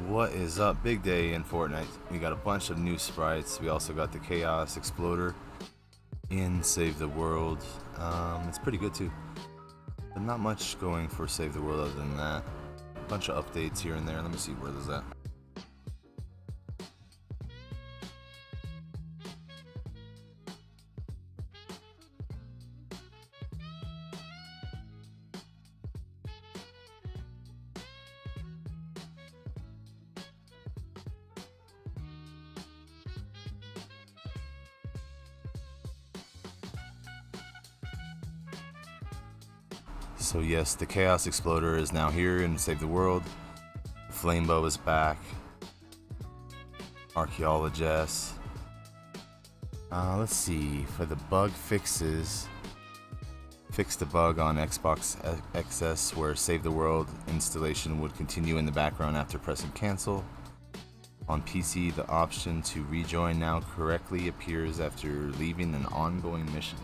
What is up? Big day in Fortnite. We got a bunch of new sprites. We also got the Chaos Exploder in Save the World. It's pretty good too, but not much going for Save the World other than that. A bunch of updates here and there. Let me see where there's at. So yes, the Chaos Exploder is now here in Save the World. Flamebow is back. Archaeologist. Let's see, for the bug fixes, fixed the bug on Xbox XS where Save the World installation would continue in the background after pressing cancel. On PC, the option to rejoin now correctly appears after leaving an ongoing mission.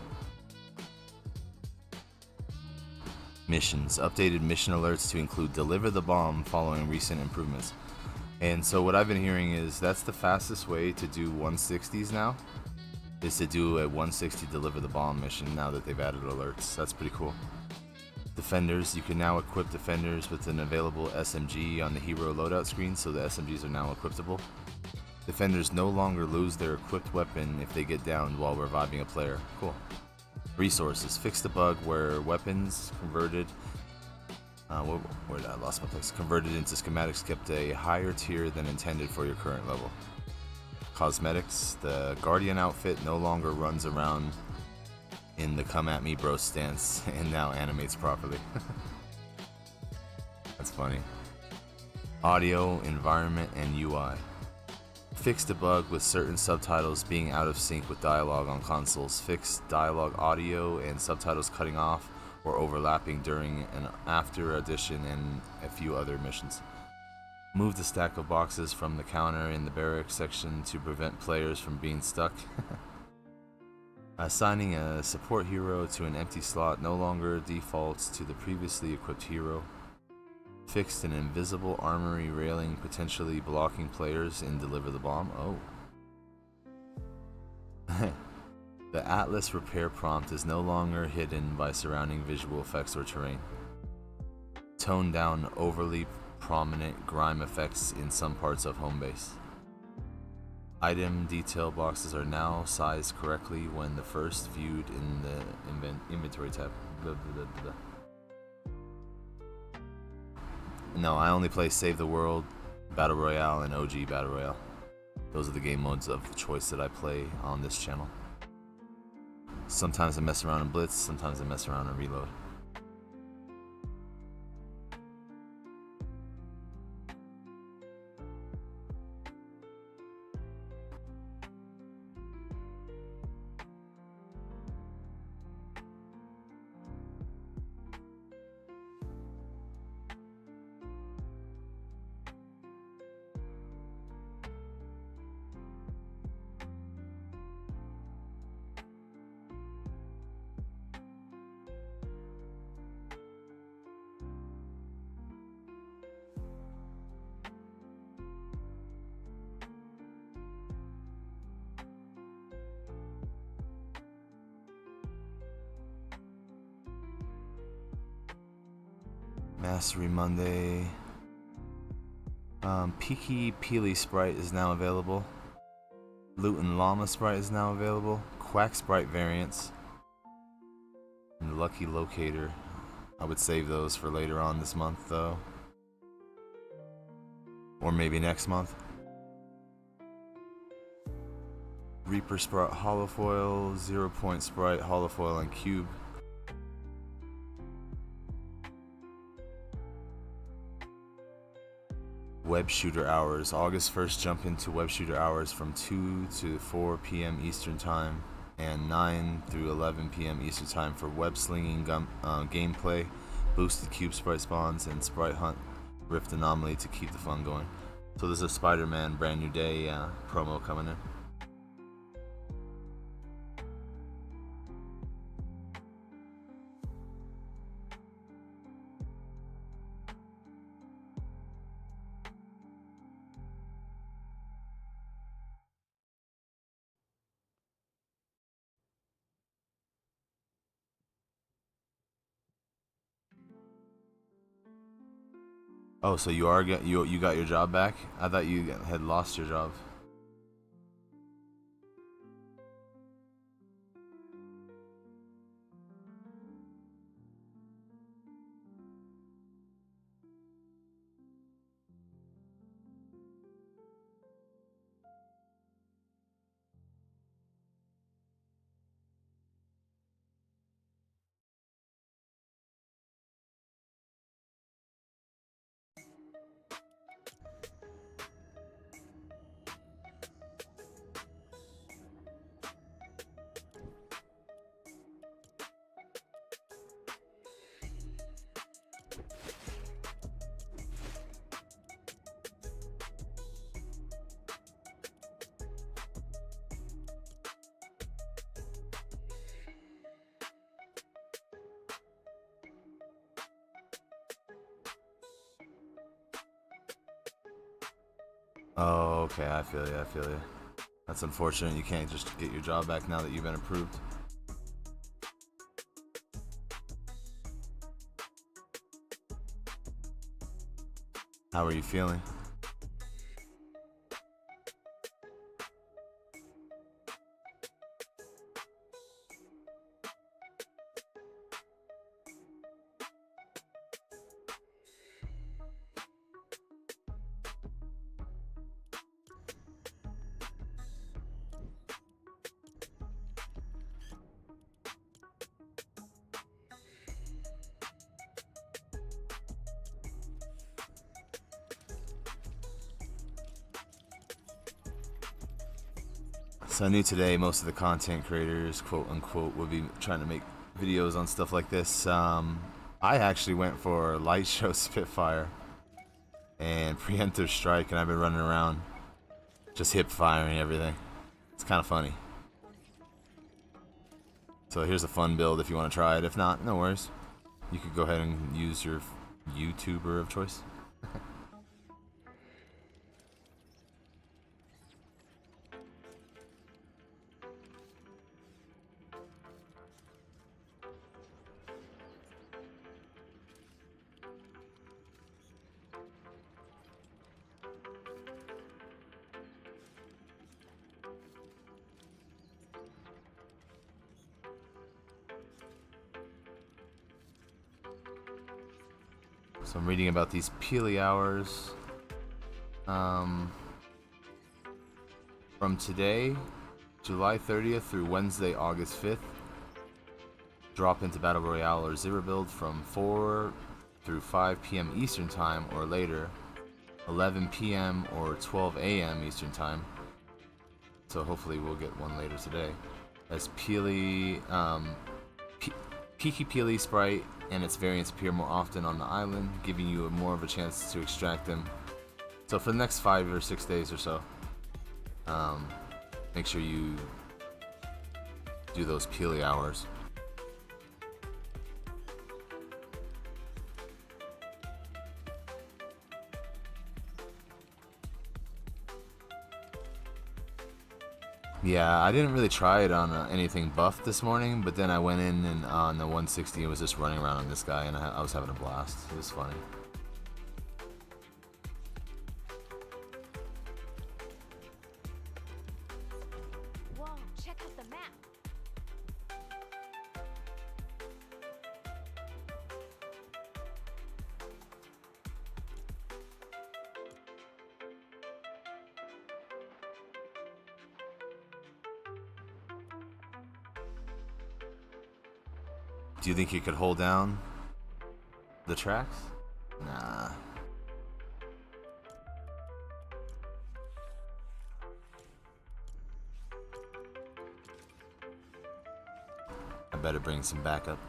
Missions. Updated mission alerts to include deliver the bomb following recent improvements. And so what I've been hearing is that's the fastest way to do 160s now, is to do a 160 deliver the bomb mission now that they've added alerts. That's pretty cool. Defenders. You can now equip defenders with an available SMG on the hero loadout screen, so the SMGs are now equipable. Defenders no longer lose their equipped weapon if they get downed while reviving a player. Cool. Resources. Fix the bug where weapons converted where did I lost my place? Converted into schematics kept a higher tier than intended for your current level. Cosmetics. The Guardian outfit no longer runs around in the come at me bro stance and now animates properly. That's funny. Audio, environment, and UI. Fixed a bug with certain subtitles being out of sync with dialogue on consoles. Fixed dialogue audio and subtitles cutting off or overlapping during and after audition and a few other missions. Move the stack of boxes from the counter in the barracks section to prevent players from being stuck. Assigning a support hero to an empty slot no longer defaults to the previously equipped hero. Fixed an invisible armory railing potentially blocking players in Deliver the Bomb. Oh. The Atlas repair prompt is no longer hidden by surrounding visual effects or terrain. Toned down overly prominent grime effects in some parts of home base. Item detail boxes are now sized correctly when the first viewed in the inventory tab. Blah, blah, blah, blah. No, I only play Save the World, Battle Royale, and OG Battle Royale. Those are the game modes of choice that I play on this channel. Sometimes I mess around in Blitz, sometimes I mess around in Reload. Mastery Monday. Peaky Peely Sprite is now available. Luton Llama Sprite is now available. Quack Sprite variants. And Lucky Locator. I would save those for later on this month though. Or maybe next month. Reaper Sprite Holofoil, 0 Point Sprite, Holofoil, and Cube. Web Shooter Hours. August 1st, jump into Web Shooter Hours from 2 to 4 p.m. Eastern Time and 9 through 11 p.m. Eastern Time for web slinging gameplay, boosted cube sprite spawns, and sprite hunt rift anomaly to keep the fun going. So there's a Spider-Man Brand New Day promo coming in. Oh, so you are you got your job back? I thought you had lost your job. Oh, okay. I feel you. I feel you. That's unfortunate. You can't just get your job back now that you've been approved. How are you feeling? So I knew today most of the content creators, quote unquote, would be trying to make videos on stuff like this. I actually went for Light Show Spitfire and Preemptive Strike, and I've been running around just hip firing everything. It's kind of funny. So here's a fun build if you want to try it. If not, no worries. You could go ahead and use your YouTuber of choice. So I'm reading about these Peely hours. From today, July 30th through Wednesday, August 5th, drop into Battle Royale or Zero Build from 4 through 5 p.m. Eastern Time or later, 11 p.m. or 12 a.m. Eastern Time. So hopefully we'll get one later today. As Peely, Peaky Peely Sprite and its variants appear more often on the island, giving you more of a chance to extract them. So for the next 5 or 6 days or so, make sure you do those Peely hours. Yeah, I didn't really try it on anything buffed this morning, but then I went in and on the 160 and was just running around on this guy, and I was having a blast. It was funny. Whoa, check out the map. Do you think you could hold down the tracks? Nah. I better bring some backup.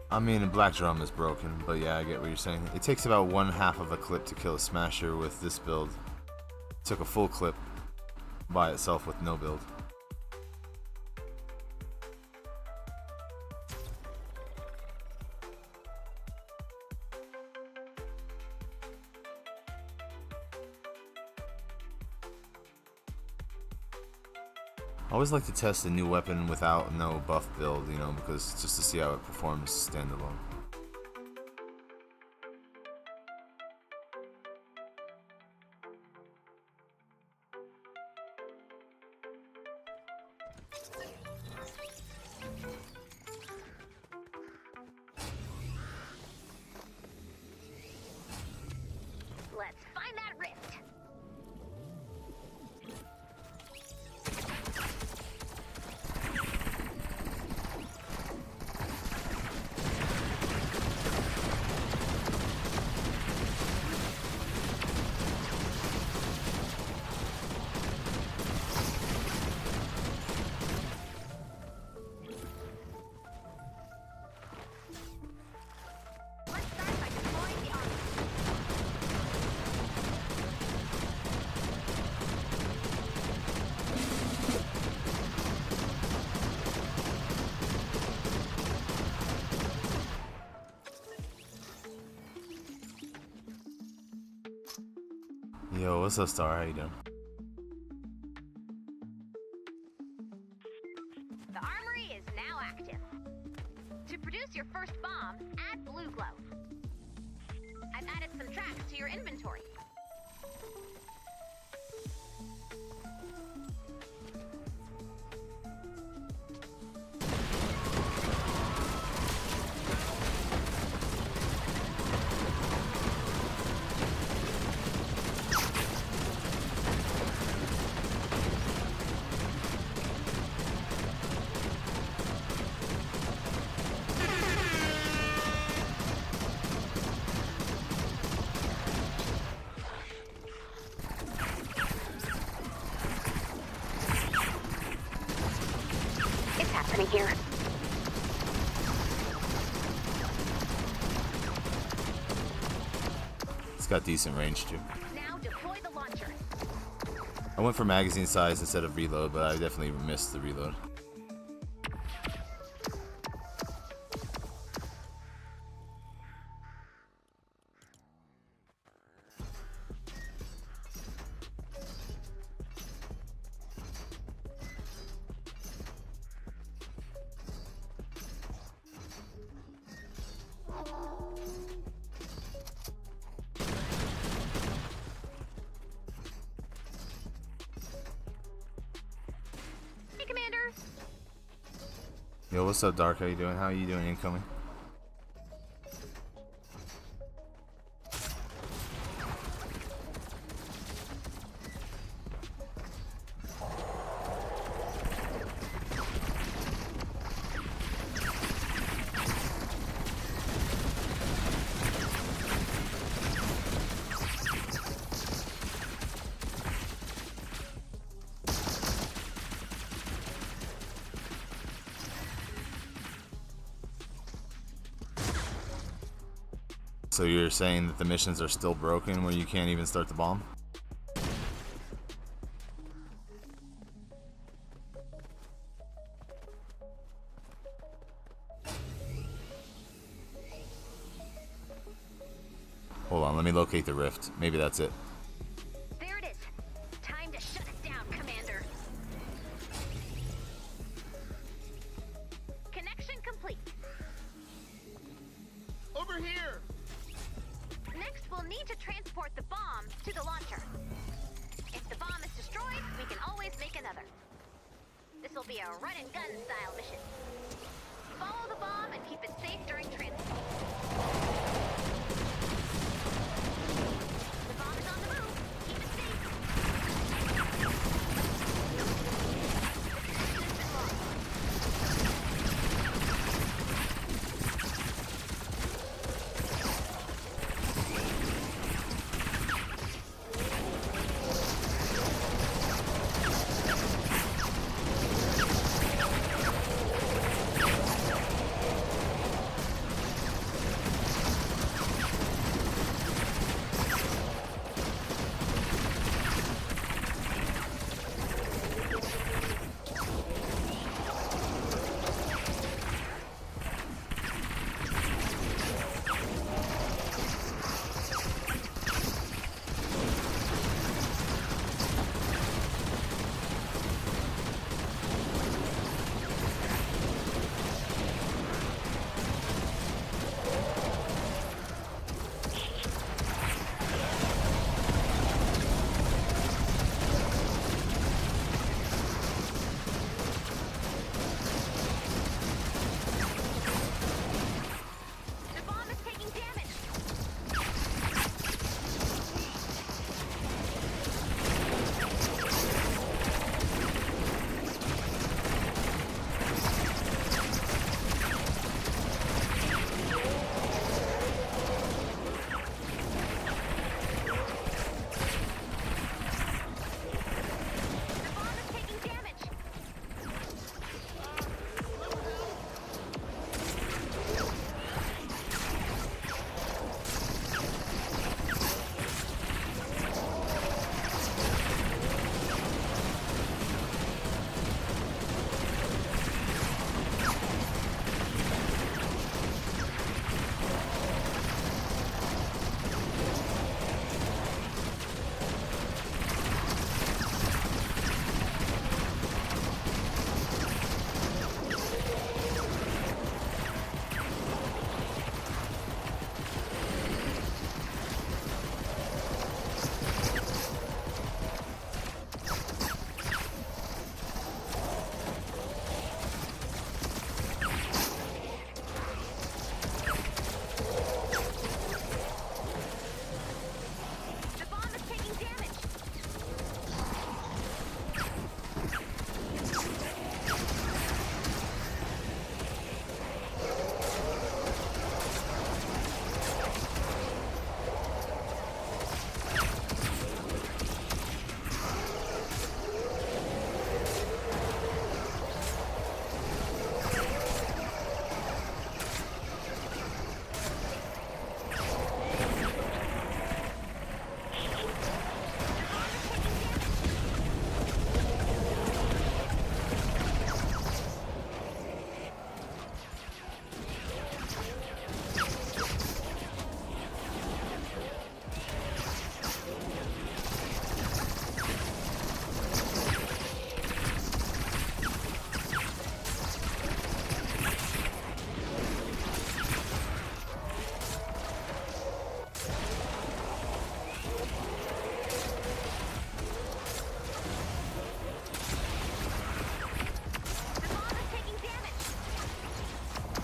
I mean, a black drum is broken, but yeah, I get what you're saying. It takes about 1/2 of a clip to kill a smasher with this build. It took a full clip by itself with no build. I always like to test a new weapon without no buff build, you know, because just to see how it performs standalone. Let's find that rift. Let's start by deploying the armor. Yo, what's up, Star? How you doing? The armory is now active. To produce your first bomb, add blue glow. I've added some tracks to your inventory. It's happening here. It's got decent range too. Now deploy the launcher. I went for magazine size instead of reload, but I definitely missed the reload. Hey, Commander. Yo, what's up, Dark? How you doing? How you doing incoming? So you're saying that the missions are still broken where you can't even start the bomb? Hold on, let me locate the rift. Maybe that's it. There it is. Time to shut it down, Commander. Connection complete. Over here! Next, we'll need to transport the bomb to the launcher. If the bomb is destroyed, we can always make another. This will be a run-and-gun style mission. Follow the bomb and keep it safe during transport. The bomb is on the move. Keep it safe. System lost.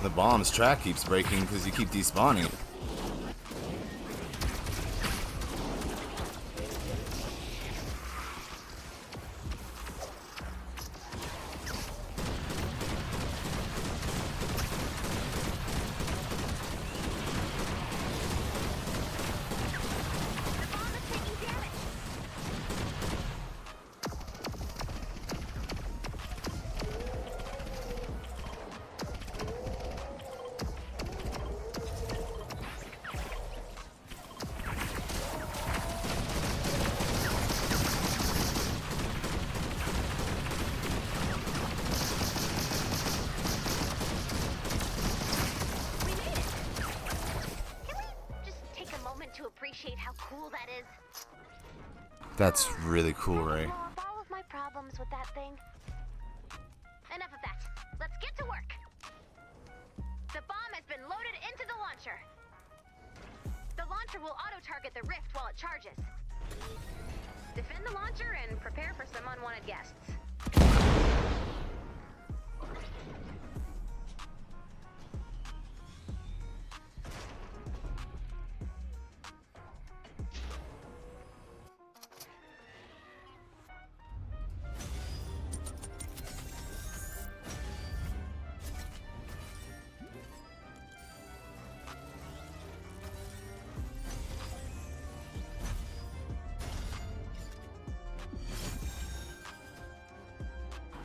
The bomb's track keeps breaking because you keep despawning it. Appreciate how cool that is. That's really cool, Ray. All of my problems with that thing. Enough of that. Let's get to work. The bomb has been loaded into the launcher. The launcher will auto-target the rift while it charges. Defend the launcher and prepare for some unwanted guests.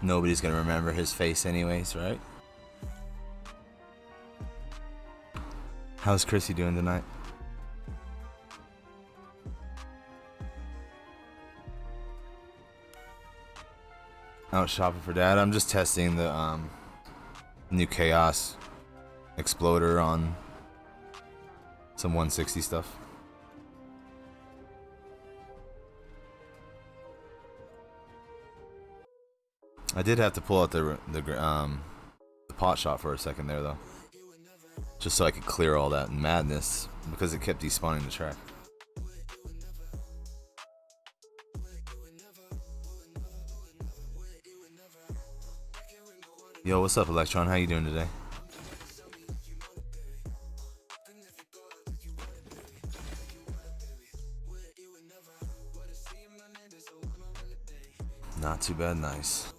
Nobody's gonna remember his face anyways, right? How's Chrissy doing tonight? Out shopping for Dad. I'm just testing the new Chaos Exploder on some 160 stuff. I did have to pull out the pot shot for a second there though, just so I could clear all that madness because it kept despawning the track. Yo, what's up, Electron? How you doing today? Not too bad, nice.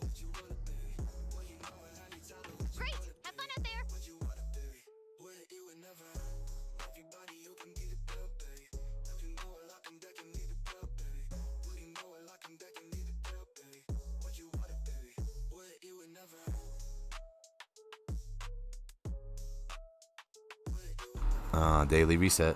Great! Have fun out there! Daily reset.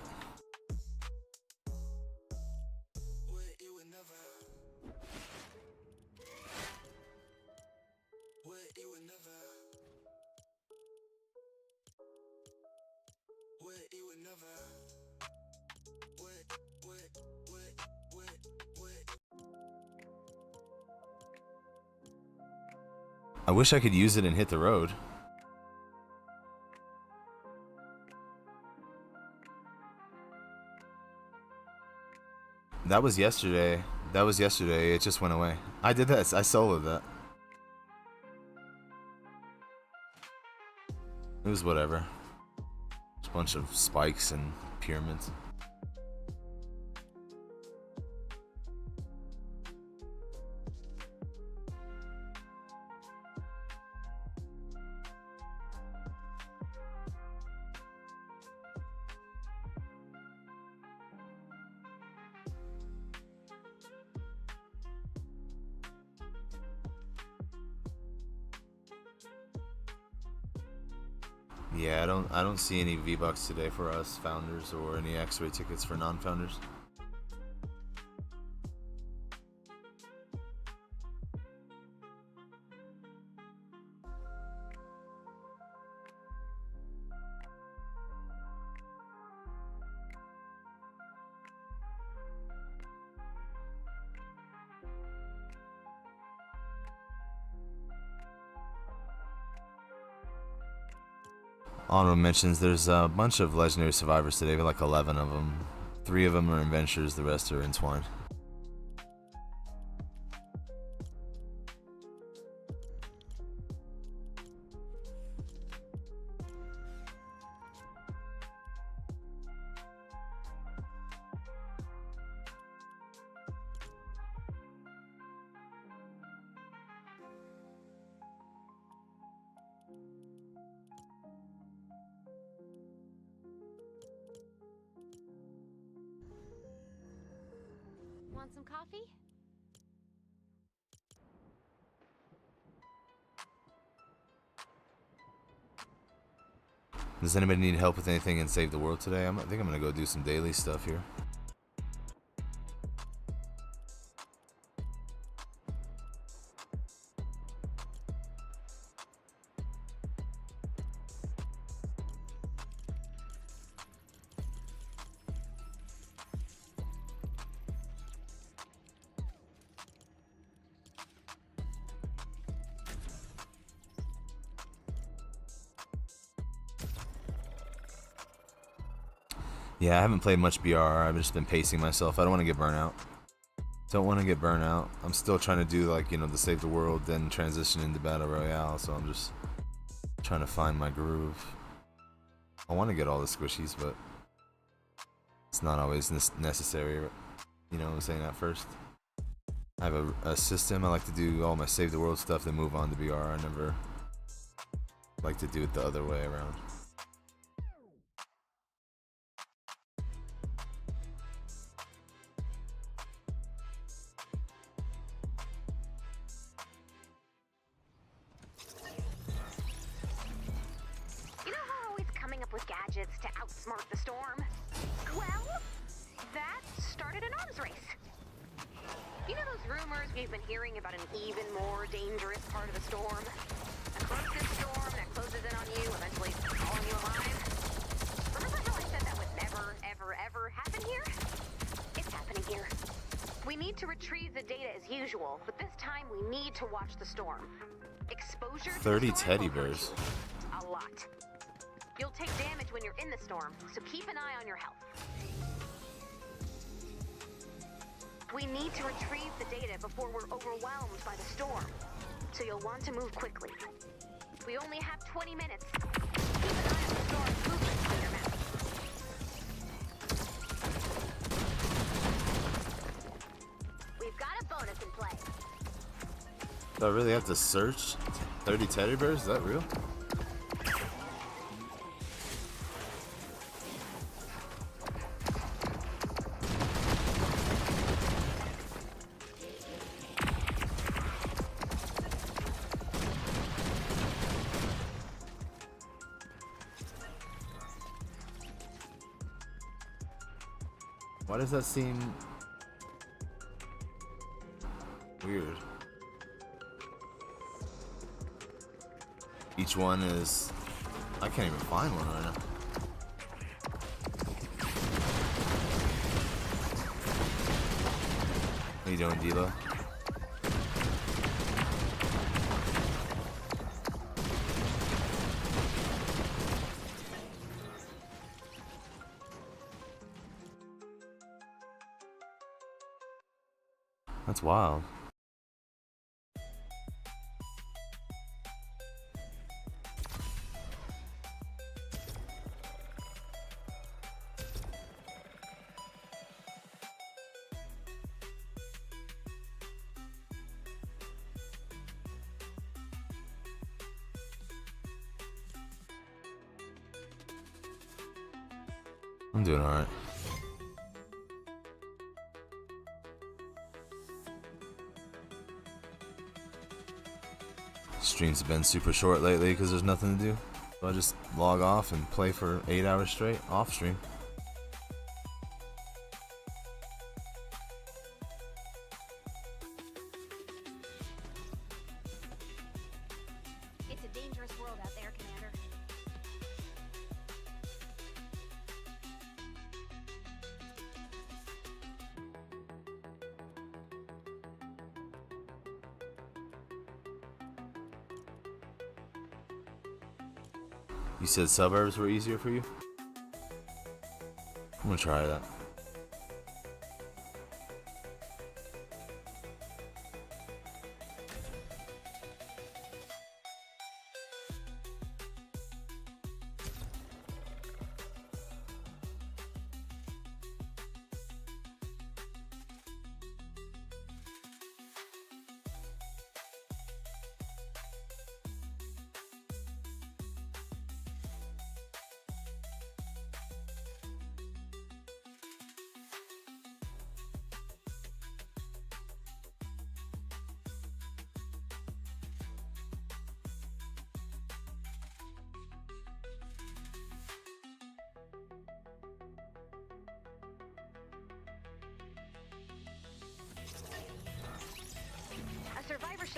I wish I could use it and hit the road. That was yesterday. It just went away. I did that. I soloed that. It was whatever. Just a bunch of spikes and pyramids. Yeah, I don't see any V-Bucks today for us founders or any X-ray tickets for non-founders. Honorable mentions, there's a bunch of legendary survivors today, like 11 of them. 3 of them are adventures, the rest are entwined. want some coffee? Does anybody need help with anything in Save the World today? I think I'm gonna go do some daily stuff here. Yeah, I haven't played much BR. I've just been pacing myself. I don't want to get burnt out. Don't want to get burnt out. I'm still trying to do, like, you know, the Save the World, then transition into Battle Royale, so I'm just trying to find my groove. I want to get all the squishies, but it's not always necessary, you know what I'm saying, at first. I have a system. I like to do all my Save the World stuff, then move on to BR. I never like to do it the other way around. With gadgets to outsmart the storm? Well, that started an arms race. You know those rumors we've been hearing about an even more dangerous part of the storm? A corrosive storm that closes in on you, eventually swallowing you alive? Remember how I said that would never, ever, ever happen here? It's happening here. We need to retrieve the data as usual, but this time we need to watch the storm. Exposure to 30 the storm teddy bears. a lot. You'll take damage when you're in the storm, so keep an eye on your health. We need to retrieve the data before we're overwhelmed by the storm, so you'll want to move quickly. We only have 20 minutes. Keep an eye on the storm's movements on your map. We've got a bonus in play. Do I really have to search 30 teddy bears? Is that real? Why does that seem weird? Each one is... I can't even find one right now. How you doing, D-Lo? That's wild. I'm doing alright. Streams have been super short lately because there's nothing to do. So I just log off and play for 8 hours straight off stream. It's a dangerous world out there, Commander. You said suburbs were easier for you? I'm gonna try that.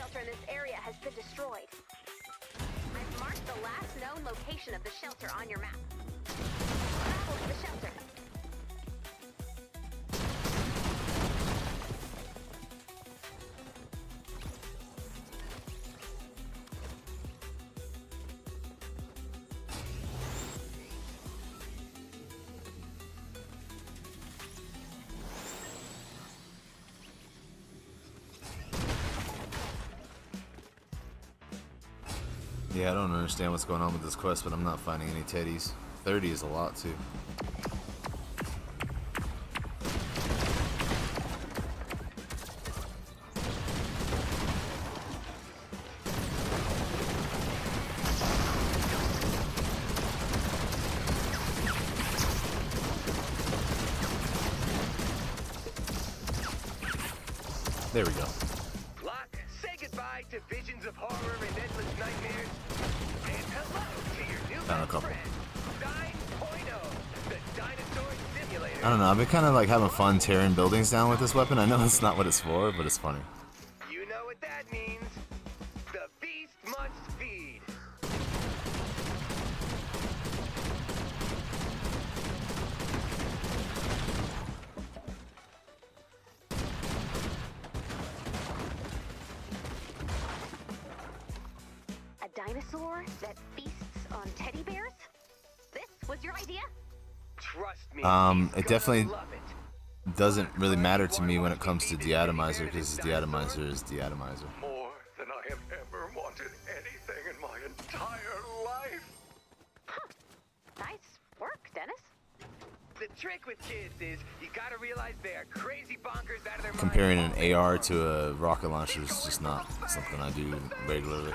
shelter in this area has been destroyed. I've marked the last known location of the shelter on your map. Travel to the shelter. Yeah, I don't understand what's going on with this quest, but I'm not finding any teddies. 30 is a lot, too. There we go. Locke, say goodbye to visions of horror and endless nightmares. And hello to your new Found a best couple. friend, 9.0, the dinosaur simulator. I don't know, I've been kind of like having fun tearing buildings down with this weapon. I know that's not what it's for, but it's funny. You know what that means. The beast must feed. A dinosaur that feasts on teddy bears? This was your idea? Trust me. It he's definitely gonna love it. doesn't really matter to me when it comes to deatomizer, because deatomizer is deatomizer. More than I have ever wanted anything in my entire life. Nice work, Dennis. The trick with kids is you gotta realize they are crazy bonkers out of their minds. Comparing an AR to a rocket launcher is just not something I do regularly.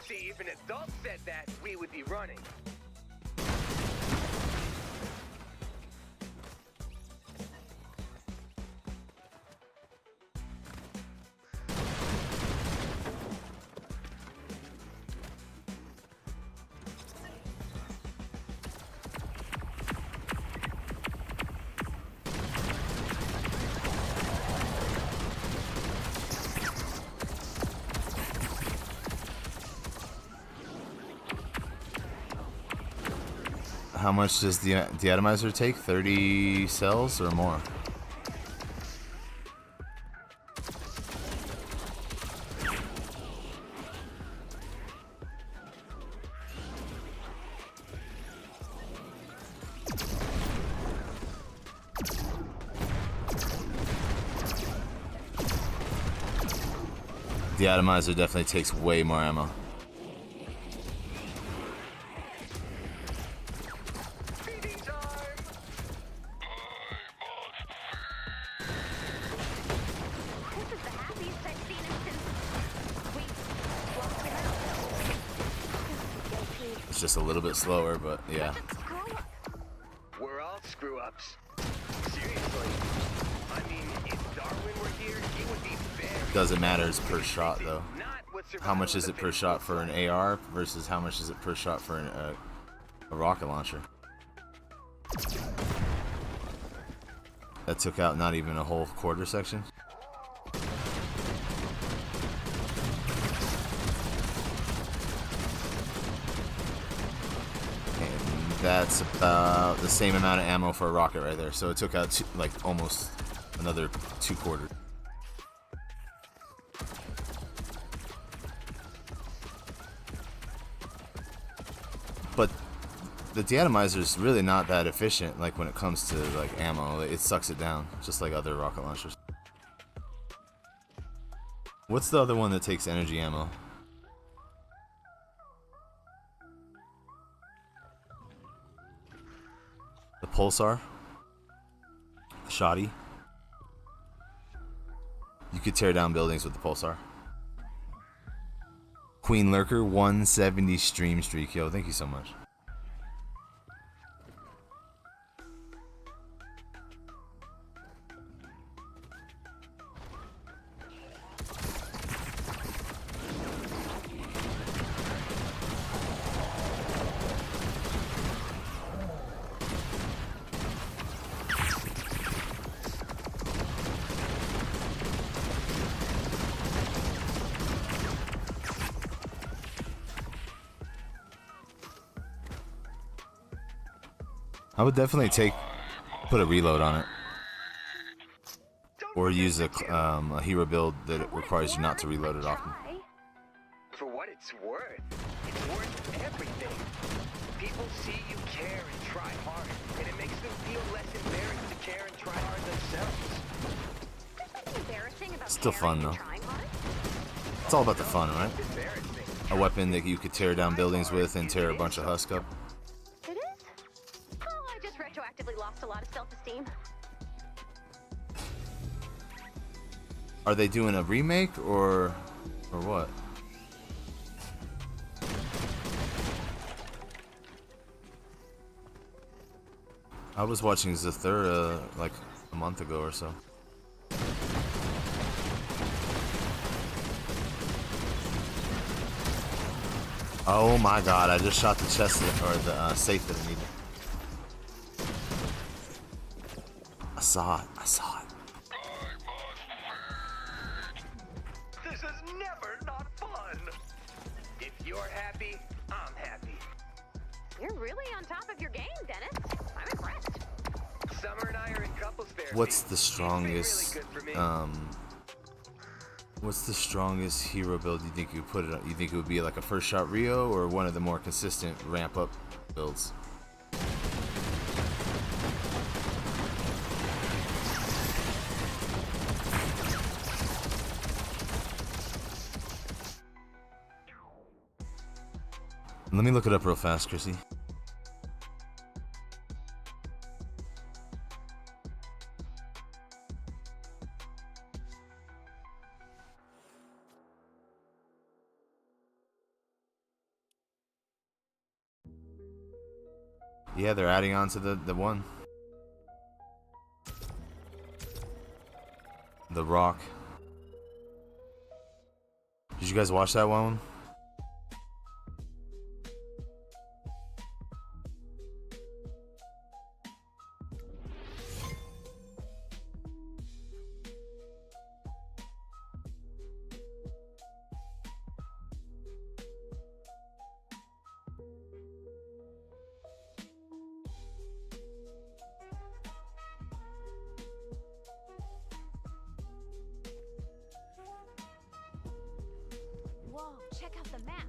See, if an adult said that, we would be running. How much does the deatomizer take? 30 cells or more? Deatomizer definitely takes way more ammo. Feeding time! This is the happiest I've seen him since we swapped him out. It's just a little bit slower, but yeah. Screw up. We're all screw-ups. Seriously. I mean, if Darwin were here, he would be very... Doesn't matter, it's per shot though. Not what How much survival is of it the per fittest shot looks for like. an AR versus how much is it per shot for a rocket launcher? That took out not even a whole quarter section. And that's about the same amount of ammo for a rocket right there. So it took out like almost another 2 quarters. But the deatomizer is really not that efficient, like when it comes to like ammo. It sucks it down, just like other rocket launchers. What's the other one that takes energy ammo? The pulsar? The shoddy? You could tear down buildings with the pulsar. Queen Lurker 170 stream streak. Yo, thank you so much. I would definitely put a reload on it, or use a hero build that requires you not to reload it often. For what it's worth everything. People see you care and try hard, and it makes them feel less embarrassed to care and try hard themselves. There's nothing embarrassing about Still fun, caring and though. trying hard. It's all about the fun, right? It's embarrassing. A weapon that you could tear down buildings with and tear a bunch of husk up. It is? Oh, I just retroactively lost a lot of self-esteem. Are they doing a remake or what? I was watching Zathura like a month ago or so. Oh my god, I just shot the chest or the safe that I needed. I saw it. This is never not fun. If you're happy, I'm happy. You're really on top of your game, Dennis. I'm impressed. Summer and I are in couples therapy. What's the It's been really strongest good for me. what's the strongest hero build you think you put it on? You think it would be like a first shot Rio or one of the more consistent ramp up builds? Let me look it up real fast, Chrissy. Yeah, they're adding on to the one. The Rock. Did you guys watch that one? Whoa, check out the map.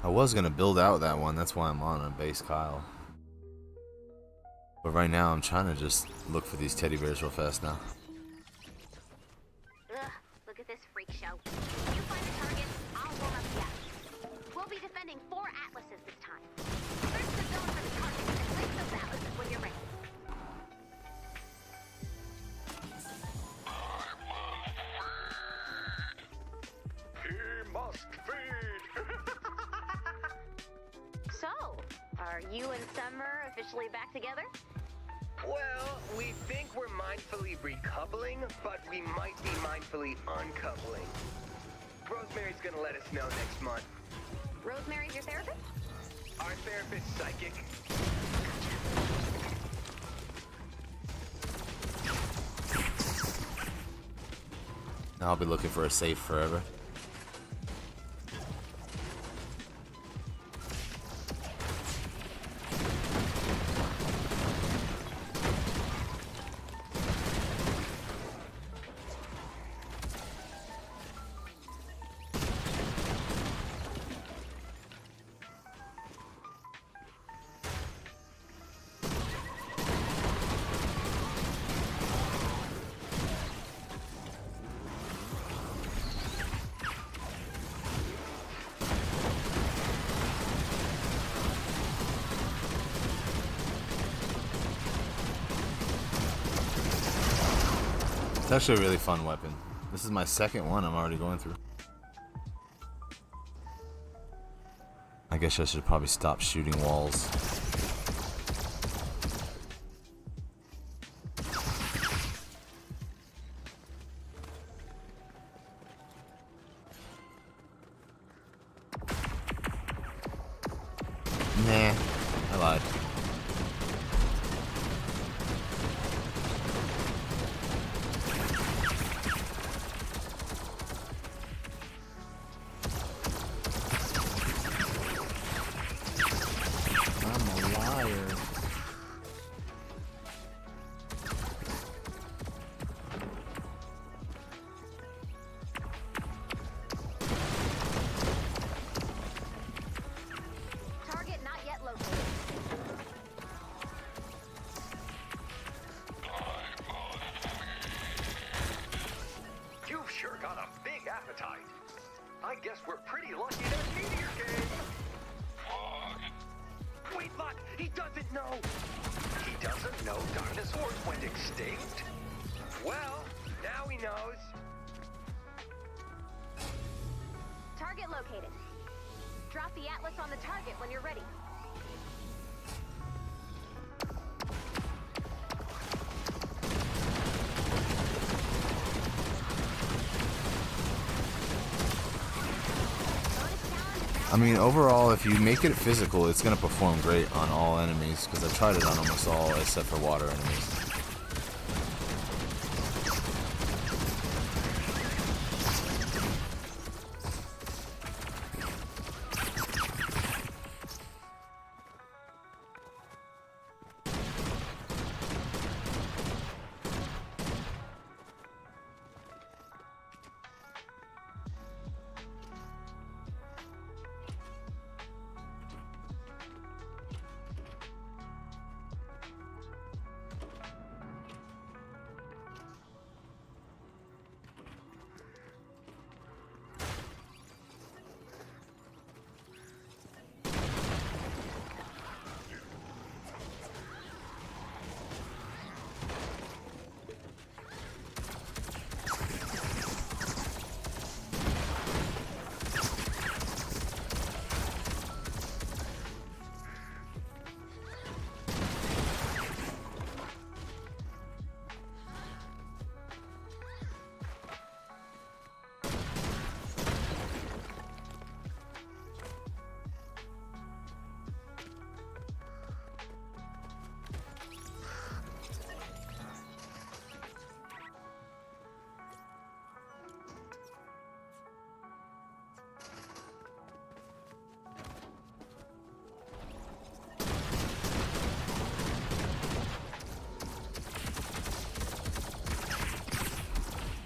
I was gonna build out that one, that's why I'm on a base Kyle. But right now I'm trying to just look for these teddy bears real fast now. Ugh, look at this freak show. You find the target, I'll warm up the atlas. We'll be defending 4 atlases this time. Search the zone for the target and place those atlases when you're ready. He must feed. So, are you and Summer officially back together? Well, we think we're mindfully recoupling, but we might be mindfully uncoupling. Rosemary's gonna let us know next month. Rosemary's your therapist? Our therapist's psychic. I'll be looking for a safe forever. It's actually a really fun weapon. This is my second one I'm already going through. I guess I should probably stop shooting walls. Nah, I lied. I'm a liar. Target not yet located. You've sure got a big appetite. I guess we're pretty lucky that meteor came. Wait, look! He doesn't know! He doesn't know dinosaurs went extinct? Well, now he knows. Target located. Drop the atlas on the target when you're ready. I mean, overall, if you make it physical, it's going to perform great on all enemies, because I've tried it on almost all except for water enemies.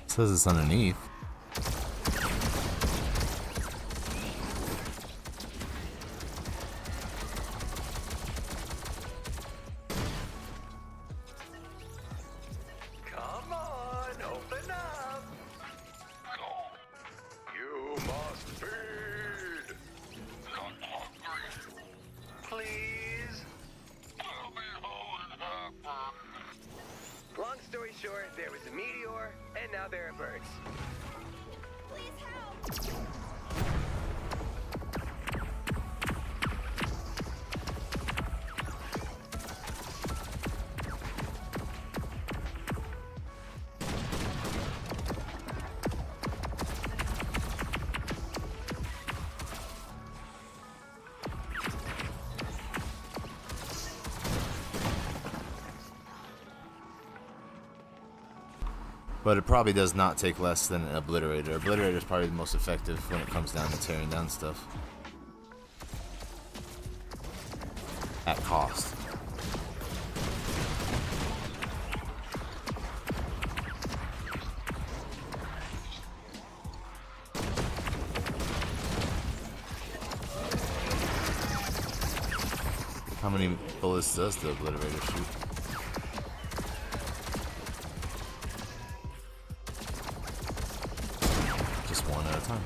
It says it's underneath. Come on, open up. You must feed. Please. Long story short, there was a meteor, and now there are birds. Please help! But it probably does not take less than an obliterator. Obliterator is probably the most effective when it comes down to tearing down stuff. At cost. How many bullets does the obliterator shoot? Just one at a time.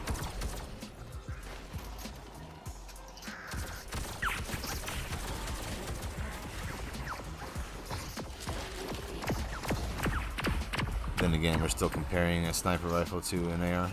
Then again, we're still comparing a sniper rifle to an AR.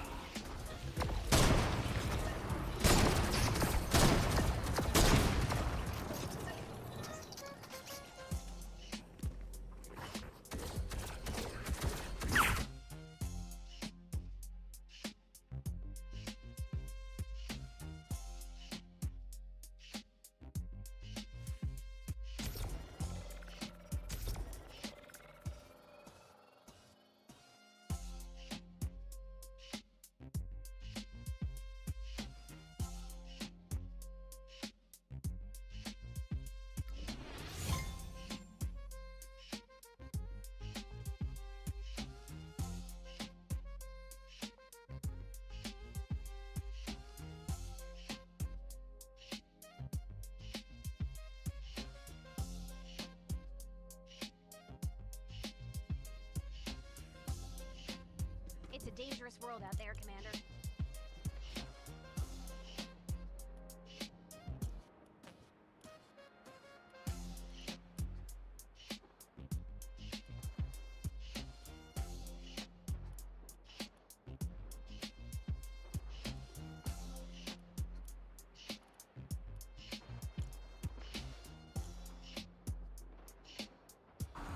It's a dangerous world out there, Commander.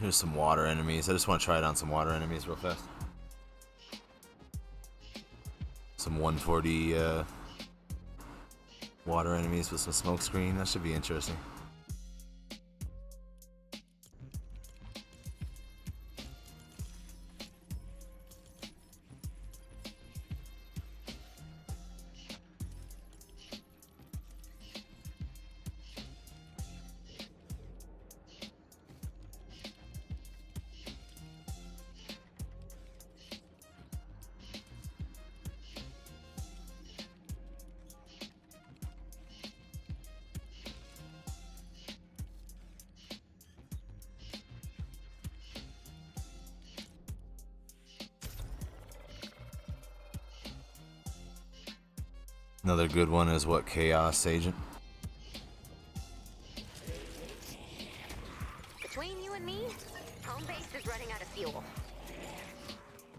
Here's some water enemies. I just want to try it on some water enemies real fast. Some 140 water enemies with some smoke screen. That should be interesting. Another good one is what, Chaos Agent? Between you and me, home base is running out of fuel.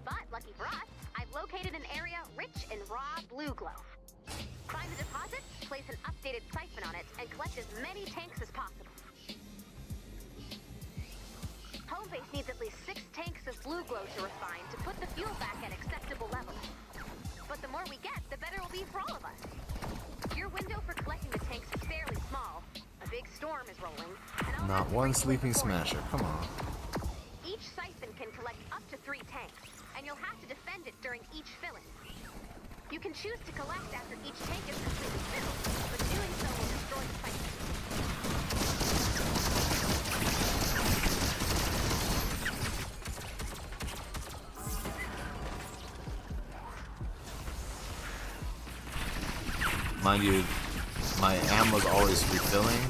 But lucky for us, I've located an area rich in raw blue glow. Find the deposit, place an updated siphon on it, and collect as many tanks as possible. Home base needs at least 6 tanks of blue glow to refine to put the fuel back at acceptable levels. But the more we get, the better it will be for all of us. Your window for collecting the tanks is fairly small. A big storm is rolling, and I'll Not have to one bring you sleeping before it. smasher. Come on. Each siphon can collect up to 3 tanks, and you'll have to defend it during each filling. You can choose to collect after each tank is completely filled, but doing so will destroy the siphon. Mind you, my ammo's always refilling.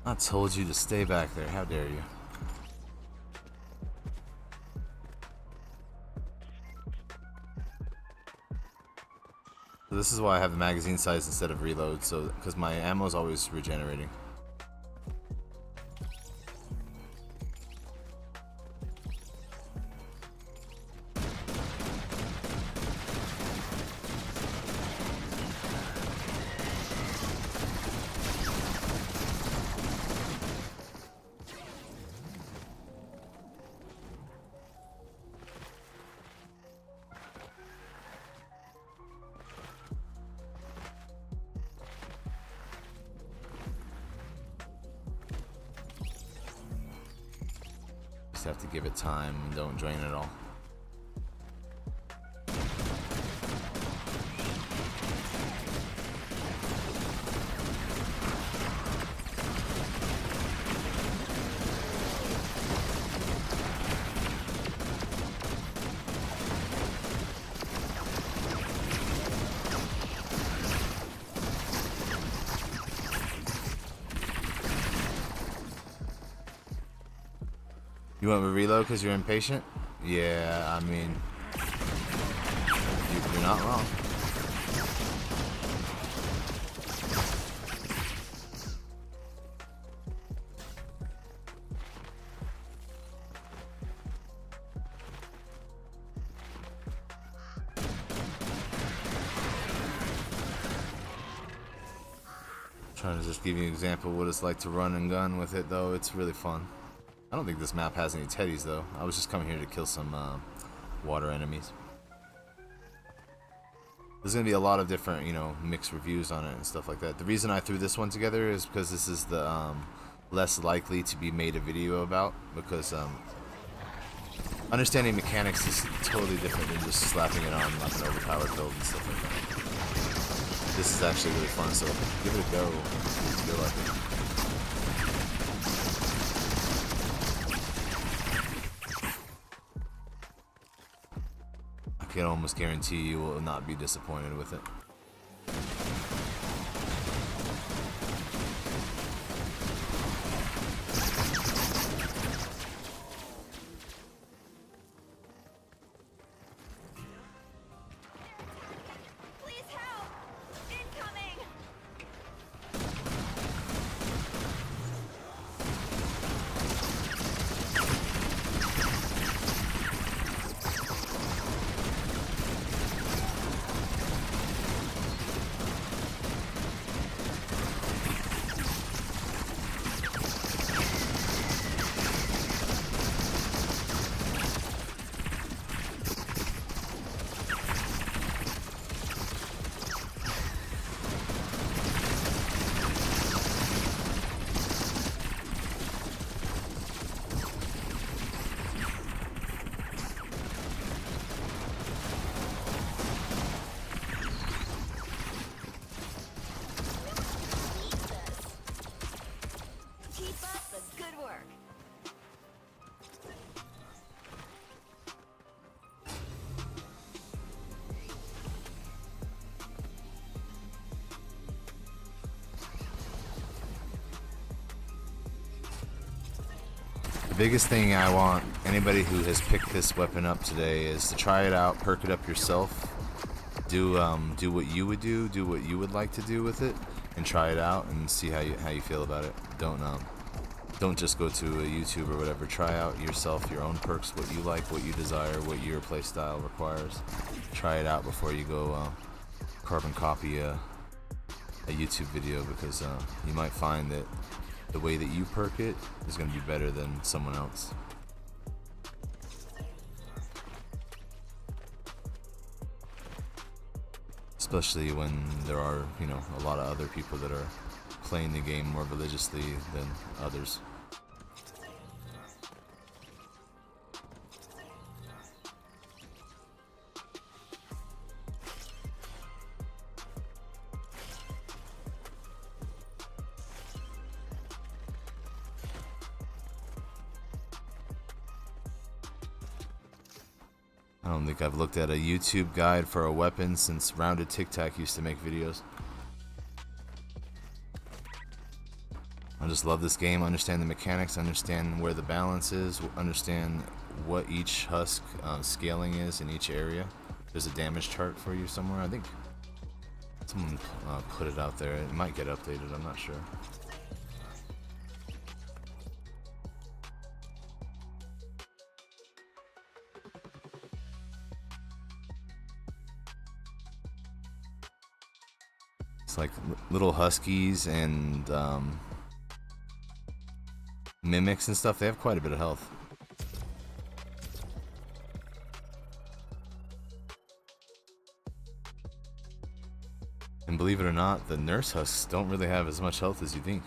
I told you to stay back there. How dare you? So this is why I have the magazine size instead of reload, so because my ammo is always regenerating. just have to give it time and don't drain it all. You went with reload because you're impatient? Yeah, I mean, you're not wrong. Trying to just give you an example of what it's like to run and gun with it, though. It's really fun. I don't think this map has any teddies, though. I was just coming here to kill some water enemies. There's going to be a lot of different, you know, mixed reviews on it and stuff like that. The reason I threw this one together is because this is the less likely to be made a video about, because understanding mechanics is totally different than just slapping it on like an overpowered build and stuff like that. This is actually really fun, so give it a go if you feel like it. I can almost guarantee you will not be disappointed with it. Please help! Incoming! Keep up the good work. The biggest thing I want anybody who has picked this weapon up today is to try it out, perk it up yourself, do what you would do what you would like to do with it, and try it out and see how you feel about it. Don't just go to a YouTube or whatever. Try out yourself your own perks, what you like, what you desire, what your playstyle requires. Try it out before you go carbon copy a YouTube video, because you might find that the way that you perk it is going to be better than someone else. Especially when there are, you know, a lot of other people that are playing the game more religiously than others. I don't think I've looked at a YouTube guide for a weapon since Rounded Tic Tac used to make videos. I just love this game, understand the mechanics, understand where the balance is, understand what each husk scaling is in each area. There's a damage chart for you somewhere. I think someone put it out there. It might get updated, I'm not sure. It's like little huskies and mimics and stuff. They have quite a bit of health. And believe it or not, the nurse husks don't really have as much health as you think.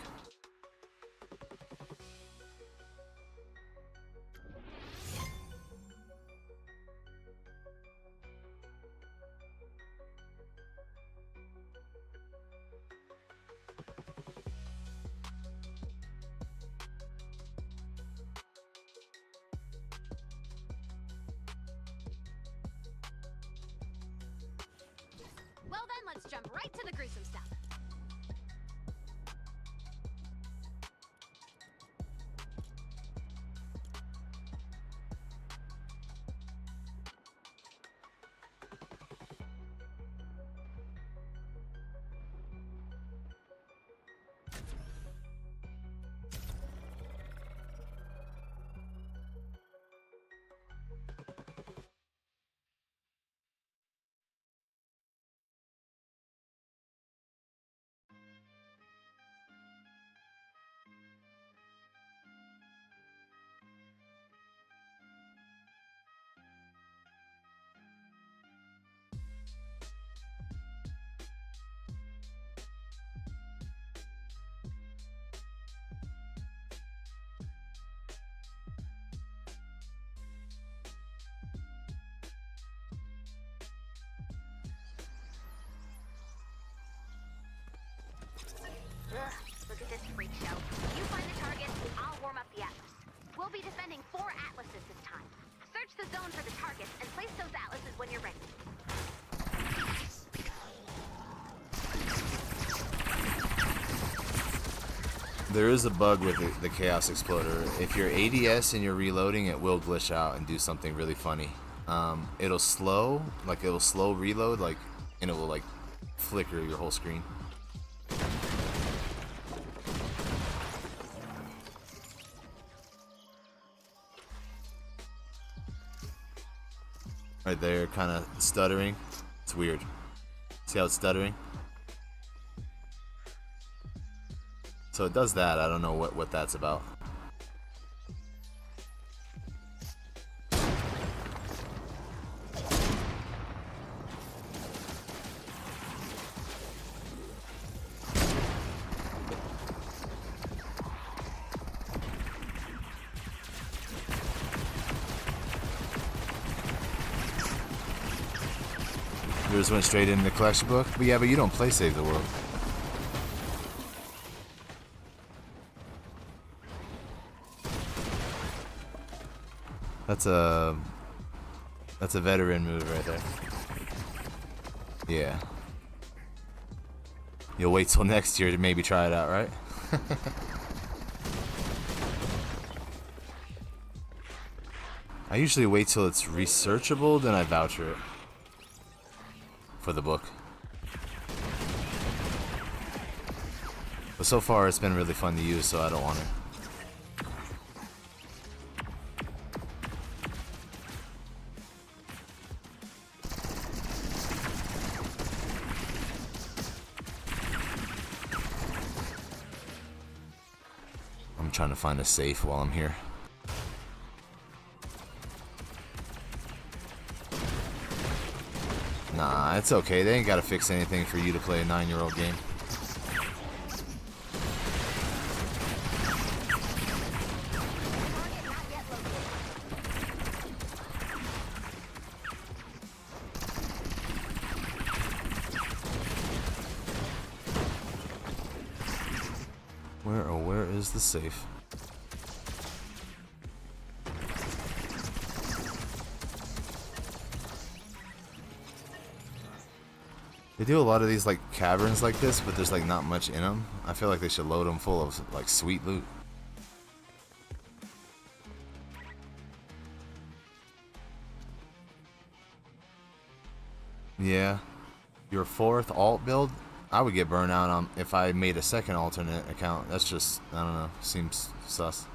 Let's jump right to the gruesome stuff. Ugh, look at this freak show. You find the target, I'll warm up the Atlas. We'll be defending 4 Atlases this time. Search the zone for the targets and place those Atlases when you're ready. There is a bug with the Chaos Exploder. If you're ADS and you're reloading, it will glitch out and do something really funny. It'll slow reload, and it will flicker your whole screen. Right there, kind of stuttering. It's weird. See how it's stuttering? So it does that. I don't know what that's about. Yours went straight into the collection book? But yeah, but you don't play Save the World. That's a veteran move right there. Yeah. You'll wait till next year to maybe try it out, right? I usually wait till it's researchable, then I voucher it for the book. But so far it's been really fun to use, so I don't want to. I'm trying to find a safe while I'm here. Nah, it's okay. They ain't gotta fix anything for you to play a 9-year-old game. Where is the safe? They do a lot of these caverns like this, but there's not much in them. I feel like they should load them full of sweet loot. Yeah, your 4th alt build, I would get burnt out on if I made a second alternate account. That's just, I don't know, seems sus.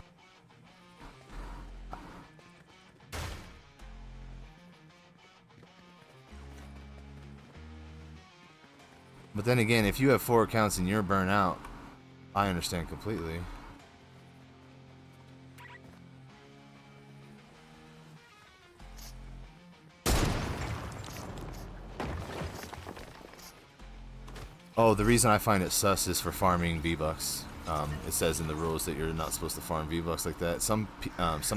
But then again, if you have 4 accounts and you're burnt out, I understand completely. Oh, the reason I find it sus is for farming V-Bucks. It says in the rules that you're not supposed to farm V-Bucks like that. Some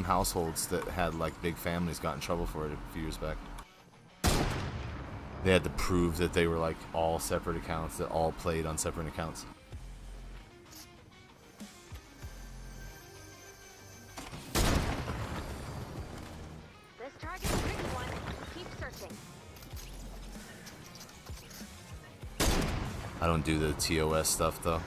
households that had big families got in trouble for it a few years back. They had to prove that they were all separate accounts, that all played on separate accounts. This target's a tricky one. Keep searching. I don't do the TOS stuff though.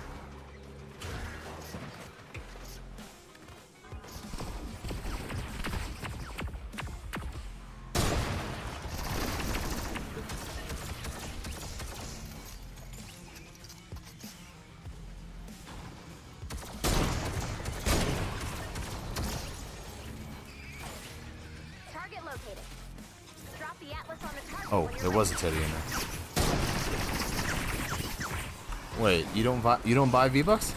Target located. Drop the atlas on the target. Oh, when you're there ready. was a teddy in there. Wait, you don't buy V-Bucks?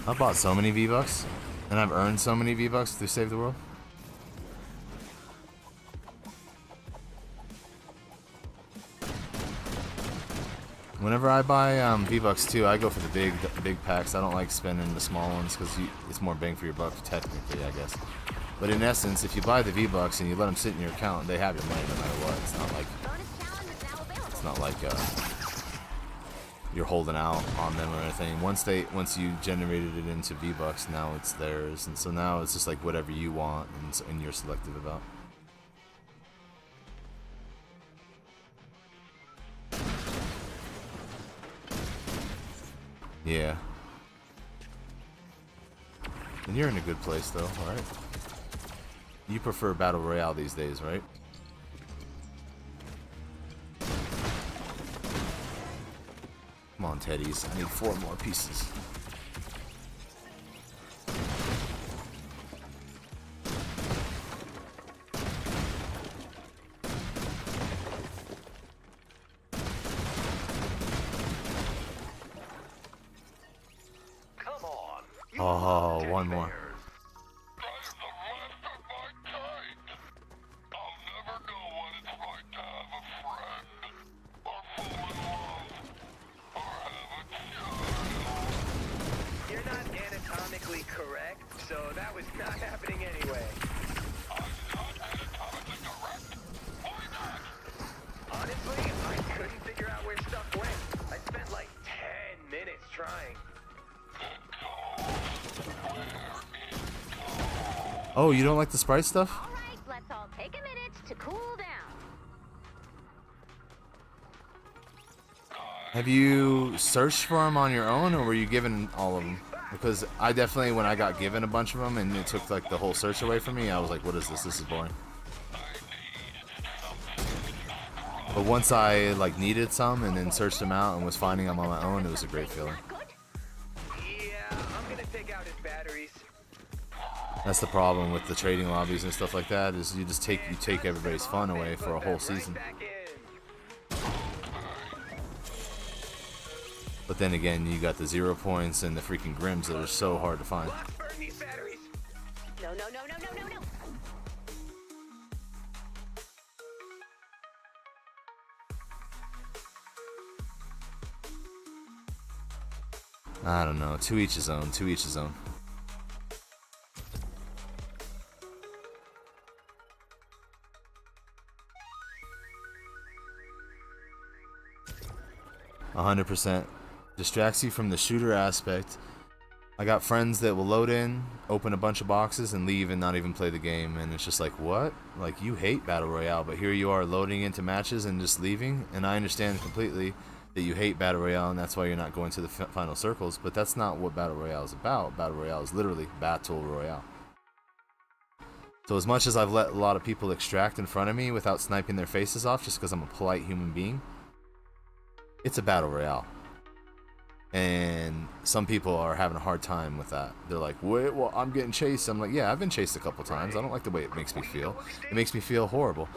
I bought so many V-Bucks, and I've earned so many V-Bucks through Save the World. Whenever I buy V-Bucks too, I go for the big packs. I don't like spending the small ones because it's more bang for your buck, technically, I guess. But in essence, if you buy the V-Bucks and you let them sit in your account, they have your money no matter what. It's not like Bonus challenge is now available. it's not like you're holding out on them or anything. Once you generated it into V-Bucks, now it's theirs, and so now it's just like whatever you want and you're selective about. Yeah. And you're in a good place though, alright? You prefer Battle Royale these days, right? Come on, Teddies. I need 4 more pieces. Come on. Oh, one more. You're not anatomically correct, so that was not happening anyway. Honestly, I couldn't figure out where stuff went. I spent like 10 minutes trying. Oh, you don't like the sprite stuff? All right, let's all take a minute to cool down. Have you searched for them on your own, or were you given all of them? Because I definitely, when I got given a bunch of them and it took like the whole search away from me, I was like, what is this? This is boring. But once I like needed some and then searched them out and was finding them on my own, it was a great feeling. Good? Yeah, I'm gonna take out his batteries. That's the problem with the trading lobbies and stuff like that, is you just take everybody's fun away for a whole season. Back in. But then again, you got the 0 points and the freaking Grims that are so hard to find. Lock burn these batteries. No, no, no, no, no, no, no. I don't know. To each his own. To each his own. %. Distracts you from the shooter aspect. I got friends that will load in, open a bunch of boxes, and leave and not even play the game. And it's just like, what? Like, you hate Battle Royale, but here you are loading into matches and just leaving. And I understand completely that you hate Battle Royale, and that's why you're not going to the final circles. But that's not what Battle Royale is about. Battle Royale is literally Battle Royale. So as much as I've let a lot of people extract in front of me without sniping their faces off just because I'm a polite human being, it's a Battle Royale. And some people are having a hard time with that. They're like, wait, well, I'm getting chased. I'm like, yeah, I've been chased a couple times. I don't like the way it makes me feel. It makes me feel horrible.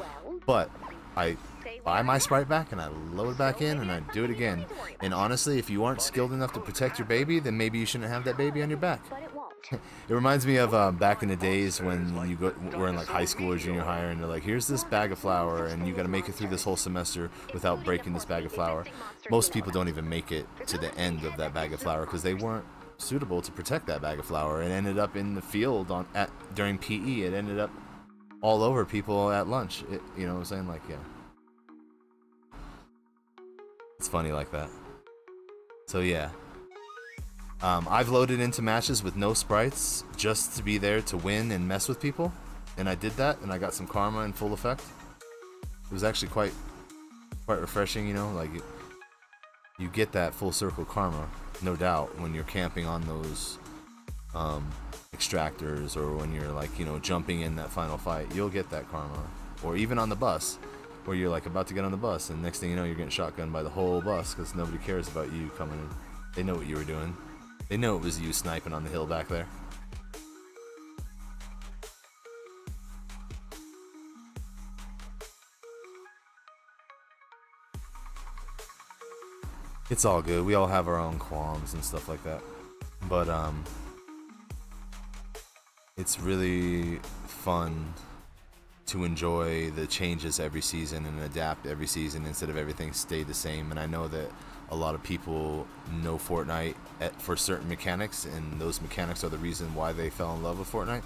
But I buy my Sprite back and I load it back in and I do it again. And honestly, if you aren't skilled enough to protect your baby, then maybe you shouldn't have that baby on your back. But it won't. It reminds me of back in the days when were in like high school or junior high, and they're like, here's this bag of flour and you got to make it through this whole semester without breaking this bag of flour. Most people don't even make it to the end of that bag of flour because they weren't suitable to protect that bag of flour. It ended up in the field during PE. It ended up all over people at lunch. You know what I'm saying? Like, yeah. It's funny like that. So yeah. I've loaded into matches with no sprites just to be there to win and mess with people. and I did that, and I got some karma in full effect. It was actually quite refreshing, you know, like you get that full circle karma, no doubt, when you're camping on those extractors, or when you're like, you know, jumping in that final fight. You'll get that karma, or even on the bus, where you're like about to get on the bus, and next thing you know, you're getting shotgunned by the whole bus because nobody cares about you coming in. They know what you were doing. They know it was you sniping on the hill back there. It's all good. We all have our own qualms and stuff like that. But it's really fun to enjoy the changes every season and adapt every season instead of everything stay the same. And I know that a lot of people know Fortnite for certain mechanics, and those mechanics are the reason why they fell in love with Fortnite.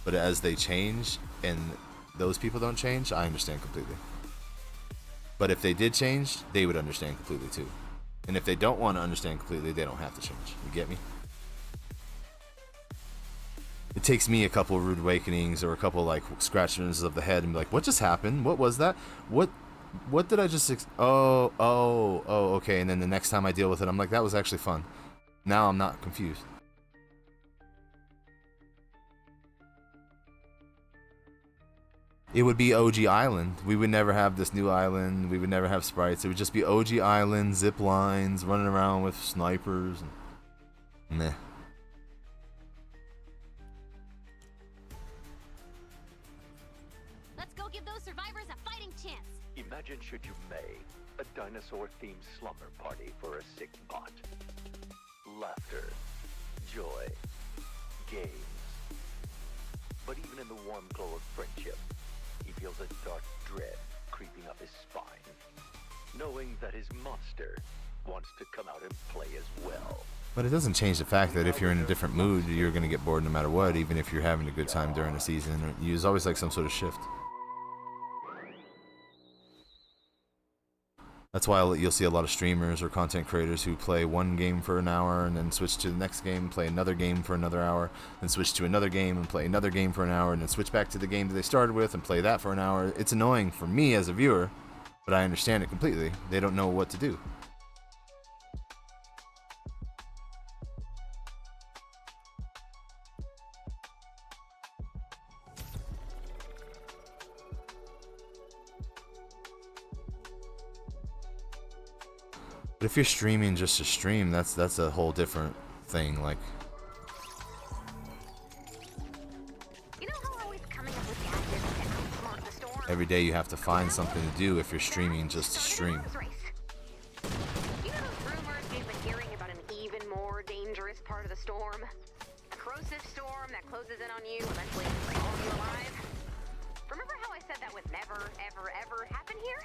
But as they change and those people don't change, I understand completely. But if they did change, they would understand completely too. And if they don't want to understand completely, they don't have to change. You get me? It takes me a couple of rude awakenings or a couple like scratchings of the head and be like, what just happened? What was that? What did I just oh, okay. And then the next time I deal with it, I'm like, that was actually fun. Now I'm not confused. It would be OG Island. We would never have this new island. We would never have sprites. It would just be OG Island, zip lines, running around with snipers. And meh. Let's go give those survivors a fighting chance. Imagine, should you may, a dinosaur-themed slumber party for a sick bot. Laughter, joy, games. But even in the warm glow of friendship, he feels a dark dread creeping up his spine, knowing that his monster wants to come out and play as well. But it doesn't change the fact that if you're in a different mood, you're going to get bored no matter what, even if you're having a good time during the season. There's always like some sort of shift. That's why you'll see a lot of streamers or content creators who play one game for an hour and then switch to the next game, play another game for another hour, then switch to another game and play another game for an hour, and then switch back to the game that they started with and play that for an hour. It's annoying for me as a viewer, but I understand it completely. They don't know what to do. But if you're streaming just to stream, that's a whole different thing. Like, You know how always coming up with gadgets to outsmart the storm? every day you have to find something to do if you're streaming just to stream. You know those rumors we've been hearing about an even more dangerous part of the storm? A corrosive storm that closes in on you, eventually swallowing you alive? Remember how I said that would never, ever, ever happen here?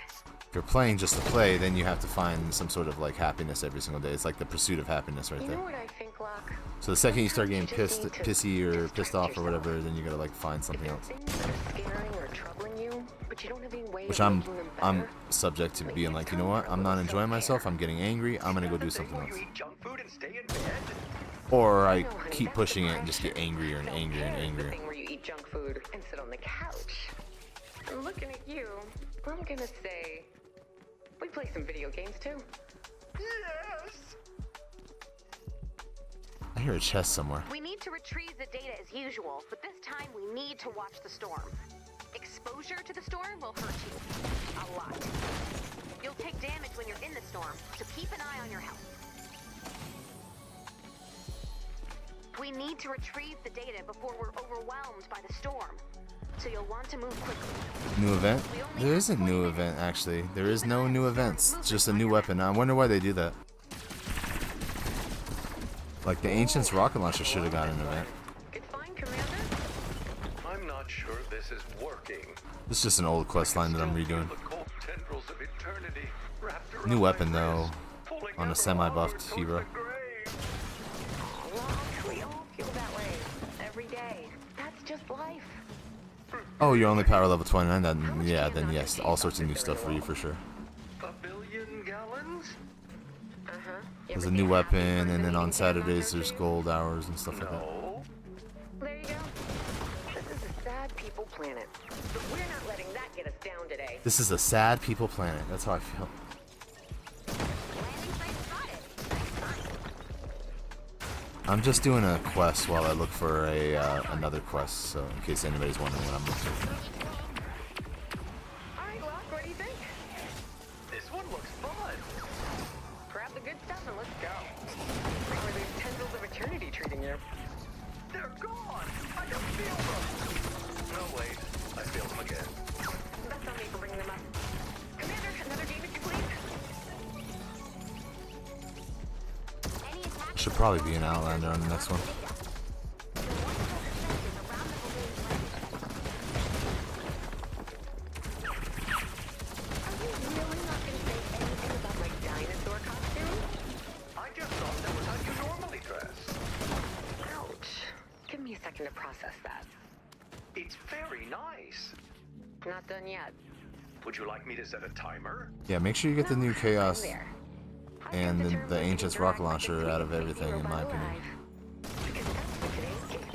If you're playing just to play, then you have to find some sort of like happiness every single day. It's like the pursuit of happiness right You there. know what I think, Locke? So the second you start getting Sometimes you just need to pissy or pissed distract off or yourself. whatever, then you gotta like find If something there are else. things that are scaring or troubling you, but you don't have any way Which of I'm making them better, subject to being like, you know what? I'm not enjoying myself. I'm getting angry. I'm gonna go do something else. You eat junk food and stay in bed? Or I No, honey, keep that's pushing it and depression. just get angrier and angrier and Self-care is the angrier. thing where you eat junk food and sit on the couch. And looking at you, I'm gonna say, we play some video games too. Yes! I hear a chest somewhere. We need to retrieve the data as usual, but this time we need to watch the storm. Exposure to the storm will hurt you. A lot. You'll take damage when you're in the storm, so keep an eye on your health. We need to retrieve the data before we're overwhelmed by the storm. So you'll want to move quickly. New event? There isn't new event actually. There is no new events. It's just a new weapon. I wonder why they do that. Like the Ancient's rocket launcher should have got an event. It's fine, Commander. I'm not sure this is working. It's just an old quest line that I'm redoing. The cold tendrils of eternity wrapped around New my weapon though, wrist, pulling on a ever semi-buffed harder hero. towards the grave. Locke, we all feel that way. Every day. That's just life. Oh, you're only power level 29. Then yeah, then yes, all sorts of new stuff for you for sure. A billion gallons? Uh-huh. There's a new weapon, and then on Saturdays there's gold hours and stuff like that. No. There you go. This is a sad people planet. But we're not letting that get us down today. This is a sad people planet. That's how I feel. Landing site spotted. Nice find. I'm just doing a quest while I look for a another quest, so in case anybody's wondering what I'm looking for. All right, Locke, what do you think? This one looks fun. Grab the good stuff and let's go. How are these tendrils of eternity treating you? They're gone. I don't feel them. No, wait. I feel them again. That's on me for bringing them up. Commander, another game if you please. Any attack Should probably be an Outlander on the next one. Are you really not going to say anything about my dinosaur costume? I just thought that was how you normally dress. Ouch. Give me a second to process that. It's very nice. Not done yet. Would you like me to set a timer? Yeah, make sure you get the new Chaos I'm there. and the Ancients rocket launcher out of everything, in my opinion. Because that's what today's case.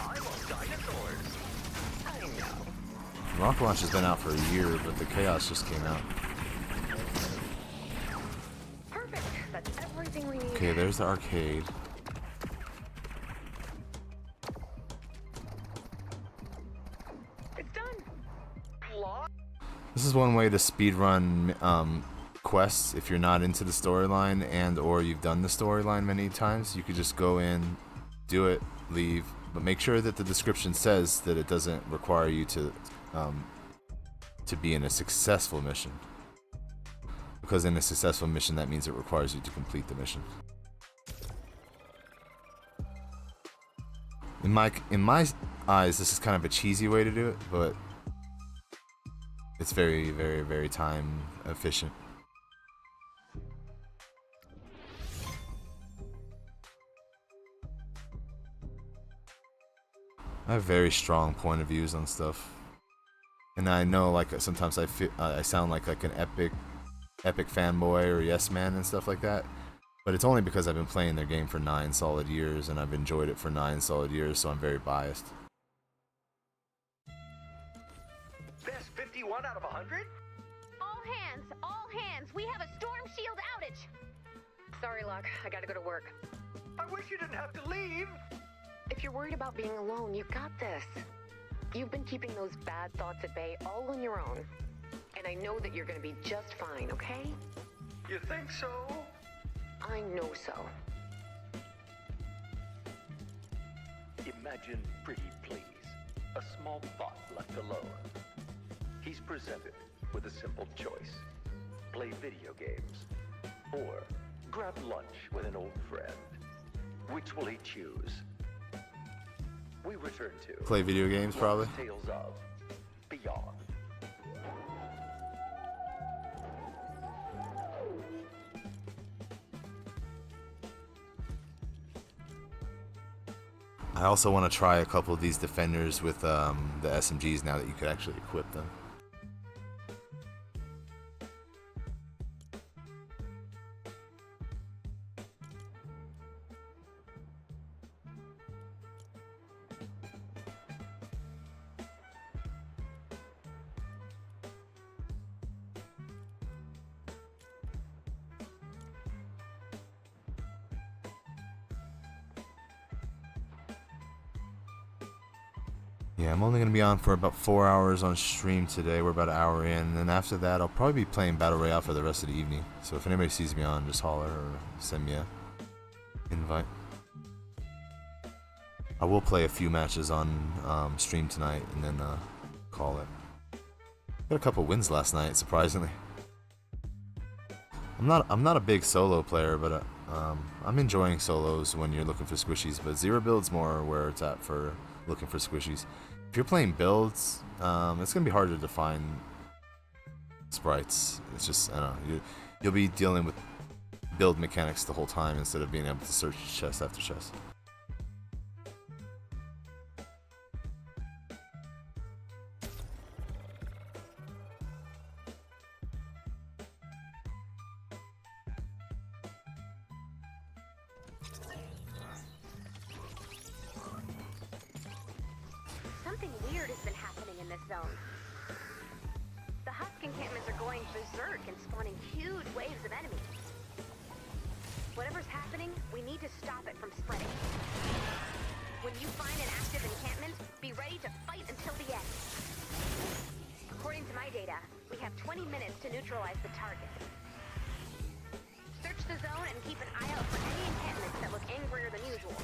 I love dinosaurs. I know. Rocket launcher's been out for a year, but the Chaos just came out. Perfect. That's everything we need. Okay, there's the arcade. It's done. This is one way to speedrun quests if you're not into the storyline and or you've done the storyline many times. You could just go in, do it, leave, but make sure that the description says that it doesn't require you to be in a successful mission. Because in a successful mission, that means it requires you to complete the mission. In my eyes, this is kind of a cheesy way to do it, but it's very, very, very time efficient. I have very strong point of views on stuff, and I know like sometimes I sound like an epic fanboy or yes man and stuff like that. But it's only because I've been playing their game for 9 solid years and I've enjoyed it for 9 solid years, so I'm very biased. Best 51 out of 100? All hands, we have a storm shield outage. Sorry, Locke. I gotta go to work. I wish you didn't have to leave. If you're worried about being alone, you got this. You've been keeping those bad thoughts at bay all on your own. And I know that you're gonna be just fine, okay? You think so? I know so. Imagine Pretty Please, a small thought left alone. He's presented with a simple choice. Play video games, or grab lunch with an old friend. Which will he choose? We return to Play video games, probably. Tales of Beyond. I also want to try a couple of these defenders with the SMGs now that you could actually equip them. Yeah, I'm only going to be on for about 4 hours on stream today. We're about an hour in, and after that I'll probably be playing Battle Royale for the rest of the evening. So if anybody sees me on, just holler or send me a invite. I will play a few matches on stream tonight and then call it. Got a couple wins last night, surprisingly. I'm not a big solo player, but I'm enjoying solos when you're looking for squishies. But Zero Build's more where it's at for looking for squishies. If you're playing builds, it's gonna be harder to find sprites. It's just, I don't know, you'll be dealing with build mechanics the whole time instead of being able to search chest after chest. Something weird has been happening in this zone. The Husk encampments are going berserk and spawning huge waves of enemies. Whatever's happening, we need to stop it from spreading. When you find an active encampment, be ready to fight until the end. According to my data, we have 20 minutes to neutralize the target. Search the zone and keep an eye out for any encampments that look angrier than usual.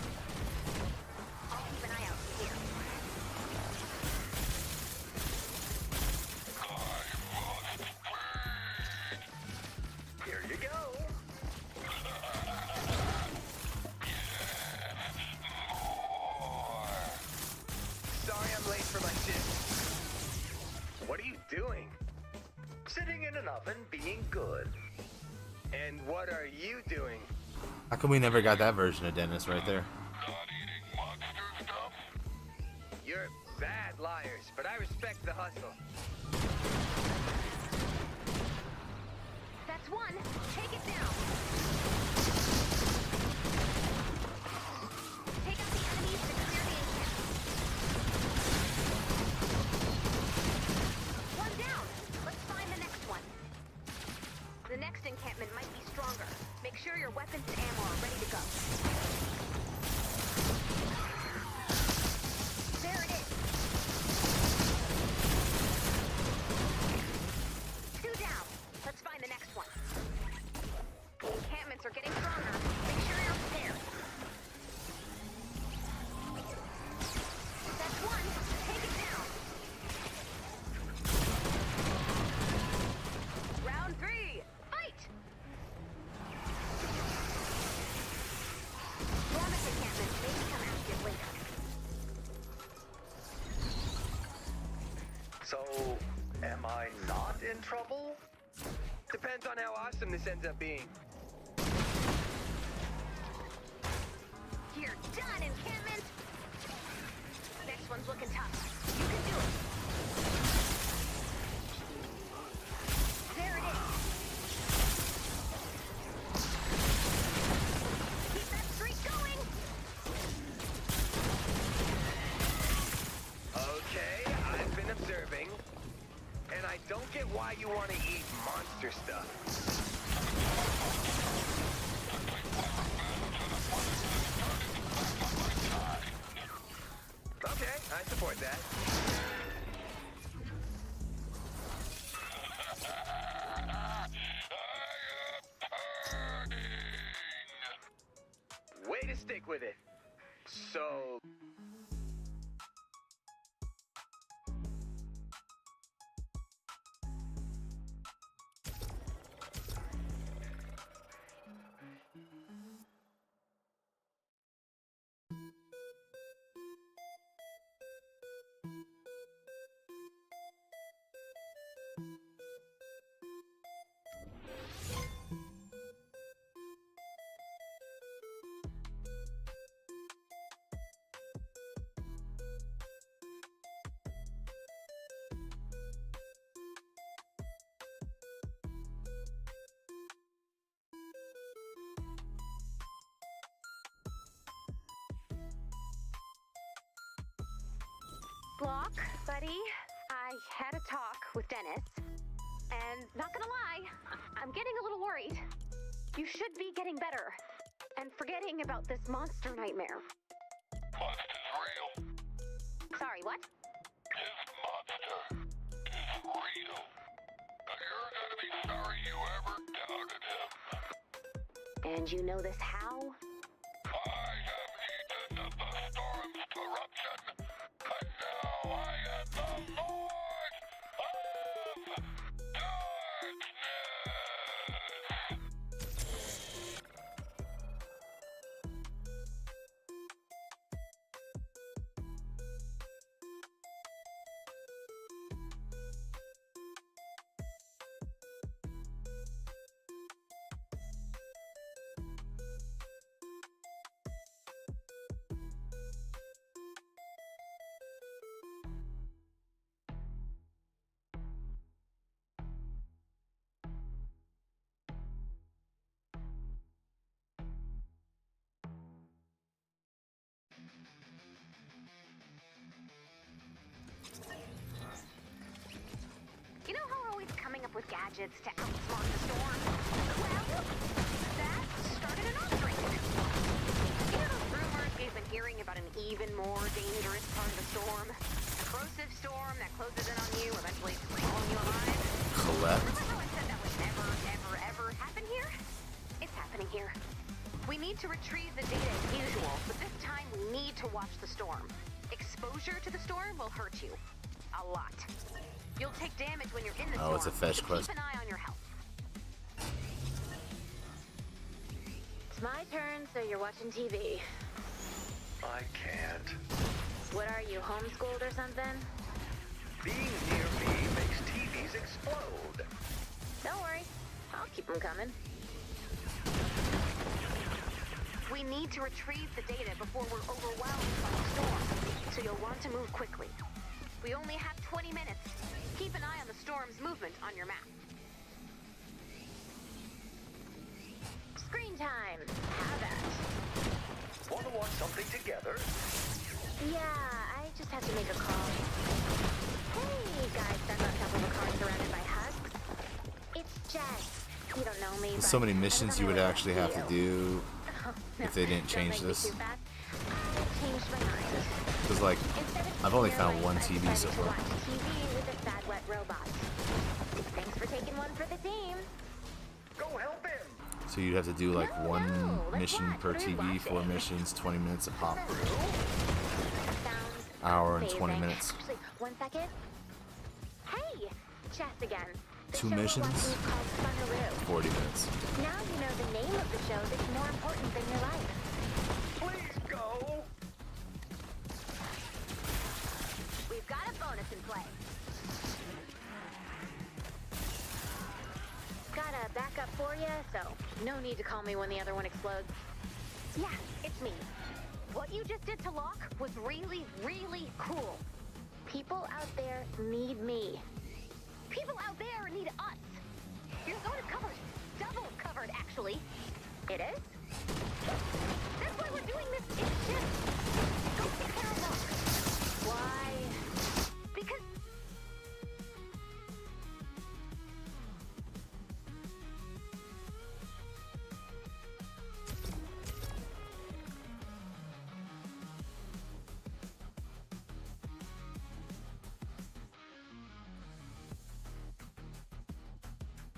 I'll keep an eye out from here. Here you go. Sorry I'm late for my shift. What are you doing? Sitting in an oven, being good. And what are you doing? How come we never got that version of Dennis right there? You're bad liars, but I respect the hustle. That's one. Take it down. Take out the enemies to clear the encampment. One down. Let's find the next one. The next encampment might be stronger. Make sure your weapons and ammo are ready to go. There it is. Two down. Let's find the next one. The encampments are getting stronger. Make sure you're prepared. That's one. Take it down. Round 3. Fight! Promise encampments may become active later. So, am I not in trouble? Depends on how awesome this ends up being. You're done, encampment! Next one's looking tough. You can do it. There it is. Keep that streak going! Okay, I've been observing. And I don't get why you want to eat monster stuff. Okay, I support that. Way to stick with it. So... Block, buddy. I had a talk with Dennis. And not gonna lie, I'm getting a little worried. You should be getting better. And forgetting about this monster nightmare. Monster's real. Sorry, what? This monster is real. And you're gonna be sorry you ever doubted him. And you know this how? I have eaten the storm's corruption, and now I am the Lord of Darkness. gadgets to outsmart the storm. Well, that started an arms race. You know those rumors we've been hearing about an even more dangerous part of the storm? A corrosive storm that closes in on you, eventually swallowing you alive? Collect. Remember how I said that would never, ever, ever happen here? It's happening here. We need to retrieve the data as usual, but this time we need to watch the storm. Exposure to the storm will hurt you. A lot. You'll take damage when you're in the storm. Oh, it's a fetch so quest. Keep an eye on your health. It's my turn, so you're watching TV. I can't. What are you, homeschooled or something? Being near me makes TVs explode. Don't worry, I'll keep them coming. We need to retrieve the data before we're overwhelmed by the storm, so you'll want to move quickly. We only have 20 minutes. Keep an eye on the storm's movement on your map. Screen time. Have at. Want to watch something together? Yeah, I just have to make a call. Hey, guys, stuck on top of a car surrounded by husks. It's Jess. You don't know me, There's but so many missions you would actually have to do Oh, no, if they didn't don't change make me this. too fast. I changed my mind. Because, like, Instead of I've only TV, found one I TV decided so to far. watch TV with a sad, wet robot. Thanks for taking one for the team. Go help him! So you'd have to do like No, one no, like mission what? per What are we TV, 4 watching? missions, 20 minutes a pop. Sounds Hour and amazing. 20 minutes. Actually, 1 second. Hey, Jess again. The 2 show we're missions, watching is called Funaroo. 40 minutes. Now you know the name of the show that's more important than your life. Please go! We've got a bonus in play. Got a backup for you, so no need to call me when the other one explodes. Yeah, it's me. What you just did to Locke was really, really cool. People out there need me. People out there need us. Your zone is covered. Double covered, actually. It is? That's why we're doing this. It's just